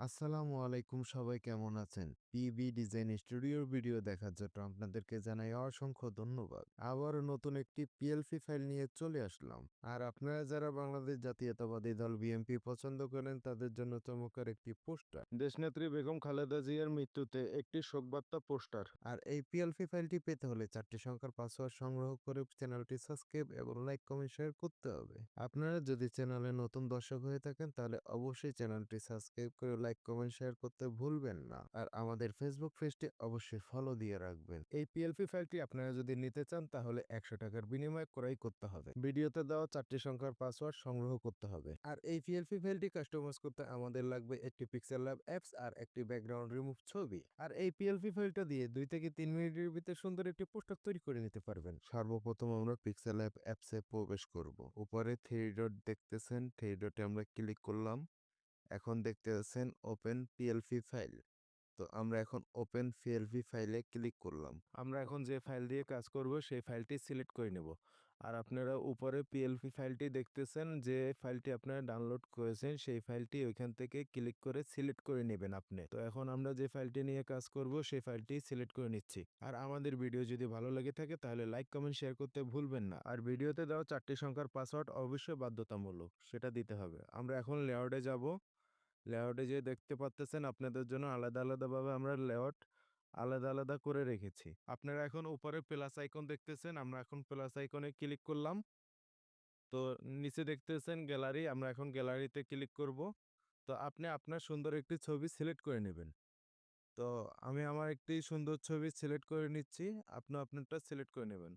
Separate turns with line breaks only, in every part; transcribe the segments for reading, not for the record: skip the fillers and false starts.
আসসালামু আলাইকুম, সবাই কেমন আছেন? পিবি ডিজাইন স্টুডিওর ভিডিও দেখার জন্য আপনাদেরকে জানাই অসংখ্য ধন্যবাদ। আবারও নতুন একটি পিএলসি ফাইল নিয়ে চলে আসলাম। আর আপনারা যারা বাংলাদেশ জাতীয়তাবাদী দল বিএনপি পছন্দ করেন তাদের জন্য চমৎকার একটি পোস্টার। দেশনেত্রী বেগম খালেদা জিয়ার মৃত্যুতে একটি শোকবার্তা পোস্টার। আর এই পিএলসি ফাইলটি পেতে হলে 4টি সংখ্যার পাসওয়ার্ড সংগ্রহ করে চ্যানেলটি সাবস্ক্রাইব এবং লাইক, কমেন্ট, শেয়ার করতে হবে। আপনারা যদি চ্যানেলে নতুন দর্শক হয়ে থাকেন তাহলে অবশ্যই চ্যানেলটি সাবস্ক্রাইব করে লাইক, কমেন্ট, শেয়ার করতে ভুলবেন না। আর আমাদের ফেসবুক পেজটি অবশ্যই ফলো দিয়ে রাখবেন। এই পিএলপি ফাইলটি আপনারা যদি নিতে চান তাহলে 100 টাকার বিনিময়ে ক্রয় করতে হবে। ভিডিওতে দেওয়া 4টি সংখ্যার পাসওয়ার্ড সংগ্রহ করতে হবে। আর এই পিএলপি ফাইলটি কাস্টমাইজ করতে আমাদের লাগবে একটি পিক্সেল ল্যাব অ্যাপস আর একটি ব্যাকগ্রাউন্ড রিমুভ ছবি। আর এই পিএলপি ফাইলটা দিয়ে 2 থেকে 3 মিনিটের ভিতরে সুন্দর একটি পোস্টার তৈরি করে নিতে পারবেন। সর্বপ্রথম আমরা পিক্সেল ল্যাব অ্যাপসে প্রবেশ করব। উপরে 3 ডট দেখতেছেন, 3 ডটে আমরা ক্লিক করলাম। এখন দেখতে পাচ্ছেন ওপেন পিএলপি ফাইল। তো আমরা এখন ওপেন পিএলপি ফাইলে ক্লিক করলাম। আমরা এখন যে ফাইল দিয়ে কাজ করব সেই ফাইলটি সিলেক্ট করে নেব। আর আপনারা উপরে পিএলপি ফাইলটি দেখতেছেন, যে ফাইলটি আপনারা ডাউনলোড করেছেন সেই ফাইলটি ওইখান থেকে ক্লিক করে সিলেক্ট করে নেবেন আপনি। তো এখন আমরা যে ফাইলটি নিয়ে কাজ করব সেই ফাইলটি সিলেক্ট করে নিচ্ছি। আর আমাদের ভিডিও যদি ভালো লেগে থাকে তাহলে লাইক, কমেন্ট, শেয়ার করতে ভুলবেন না। আর ভিডিওতে দেওয়া 4টি সংখ্যার পাসওয়ার্ড অবশ্যই বাধ্যতামূলক, সেটা দিতে হবে। আমরা এখন লেআউটে যাব। লেআউটে যেয়ে দেখতে পারতেছেন আপনাদের জন্য আলাদাভাবে আমরা লেআউট আলাদা করে রেখেছি। আপনারা এখন উপরে প্লাস আইকন দেখতেছেন, আমরা এখন প্লাস আইকনে ক্লিক করলাম। তো নিচে দেখতেছেন গ্যালারি, আমরা এখন গ্যালারিতে ক্লিক করব। তো আপনি আপনার সুন্দর একটি ছবি সিলেক্ট করে নেবেন। তো আমি আমার একটি সুন্দর ছবি সিলেক্ট করে নিচ্ছি, আপনি আপনারটা সিলেক্ট করে নেবেন।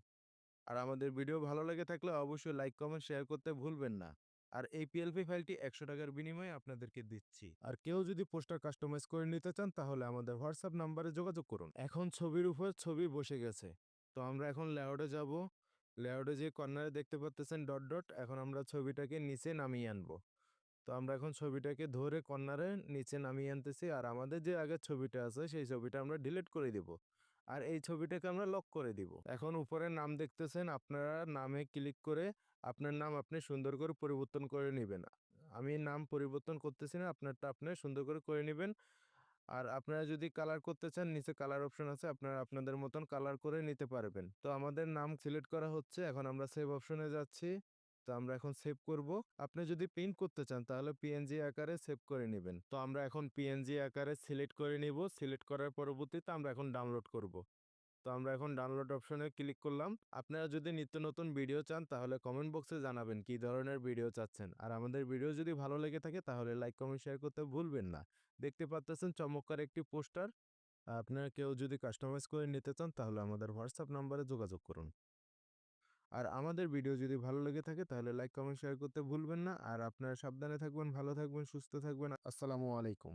আর আমাদের ভিডিও ভালো লেগে থাকলে অবশ্যই লাইক, কমেন্ট, শেয়ার করতে ভুলবেন না। আর এই পিএলপি ফাইলটি 100 টাকার বিনিময়ে আপনাদেরকে দিচ্ছি। আর কেউ যদি পোস্টার কাস্টমাইজ করে নিতে চান তাহলে আমাদের হোয়াটসঅ্যাপ নাম্বারে যোগাযোগ করুন। এখন ছবির উপর ছবি বসে গেছে। তো আমরা এখন লেআউটে যাব। লেআউটে যে কর্নারে দেখতে পাচ্তেছেন ডট ডট, এখন আমরা ছবিটাকে নিচে নামিয়ে আনবো। তো আমরা এখন ছবিটাকে ধরে কর্নারে নিচে নামিয়ে আনতেছি। আর আমাদের যে আগের ছবিটা আছে সেই ছবিটা আমরা ডিলিট করে দিব। আর এই ছবিটাকে আমরা লক করে দিব। এখন উপরে নাম দেখতেছেন, আপনারা নামে ক্লিক করে আপনার নাম আপনি সুন্দর করে পরিবর্তন করে নিবেন। আমি নাম পরিবর্তন করতেছি না, আপনারটা আপনি সুন্দর করে নিবেন। আর আপনারা যদি কালার করতে চান নিচে কালার অপশন আছে, আপনারা আপনাদের মতন কালার করে নিতে পারবেন। তো আমাদের নাম সিলেক্ট করা হচ্ছে, এখন আমরা সেভ অপশনে যাচ্ছি। তো আমরা এখন সেভ করব। আপনি যদি প্রিন্ট করতে চান তাহলে পিএনজি আকারে সেভ করে নেবেন। তো আমরা এখন পিএনজি আকারে সিলেক্ট করে নিব। সিলেক্ট করার পরবর্তীতে আমরা এখন ডাউনলোড করব। তো আমরা এখন ডাউনলোড অপশনে ক্লিক করলাম। আপনারা যদি নিত্য নতুন ভিডিও চান তাহলে কমেন্ট বক্সে জানাবেন কি ধরনের ভিডিও চাচ্ছেন। আর আমাদের ভিডিও যদি ভালো লেগে থাকে তাহলে লাইক, কমেন্ট, শেয়ার করতে ভুলবেন না। দেখতে পাচ্ছেন চমৎকার একটি পোস্টার। আপনারা কেউ যদি কাস্টমাইজ করে নিতে চান তাহলে আমাদের হোয়াটসঅ্যাপ নাম্বারে যোগাযোগ করুন। আর আমাদের ভিডিও যদি ভালো লেগে থাকে তাহলে লাইক, কমেন্ট, শেয়ার করতে ভুলবেন না। আর আপনারা সাবধানে থাকবেন, ভালো থাকবেন, সুস্থ থাকবেন। আসসালামু আলাইকুম।